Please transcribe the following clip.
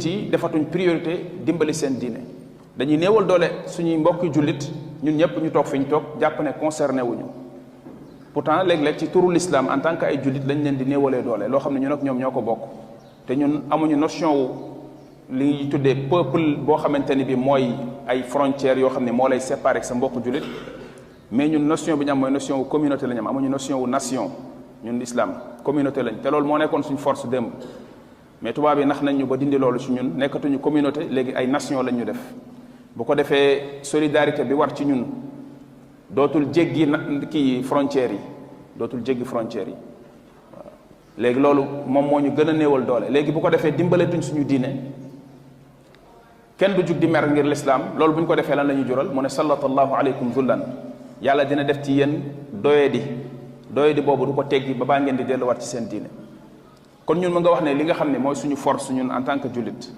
ci defatuñ priorité dimbali seen diine dañuy néewal doole suñuy mbokki jullit ñun ñëpp ñu toog fi ñu toog jàpp ne concerné wuñu pourtant léeg-léeg ci turu l'islam en tant que ay jullit lañ leen di néewalee doole loo xam ne ñun ak ñoom ñoo ko bokk te ñun amuñu notion wu li ñuy tuddee peuple boo xamante ni bi mooy ay frontières yoo xam ne moo lay séparer ak sa mbokk jullit mais ñun notion bi ñu am mooy notion wu communauté la ñu am amuñu notion wu nation ñun l'islam communauté lañ te loolu moo nekkoon suñu force démb mais tubaab yi nax nañ ñu ba dindi loolu ci ñun nekkatuñu communauté léegi ay nation lañ ñu def bu ko defee solidarité bi war ci ñun dootul jéggi kii frontières yi dootul jéggi frontières yi waaw léegi loolu moom moo ñu gën a néewal doole léegi bu ko defee dimbaletuñ suñu diine kenn du jug di mer ngir l'islam loolu bu ñu ko defee lan la ñu jural mu ne sallallahu alaykum zullan yàlla dina def ci yéen doyadi boobu du ko teggi ba baa ngeen di delluwaat ci seen diine kon ñun mën nga wax ne li nga xam ne mooy suñu force ñun en tant que jullit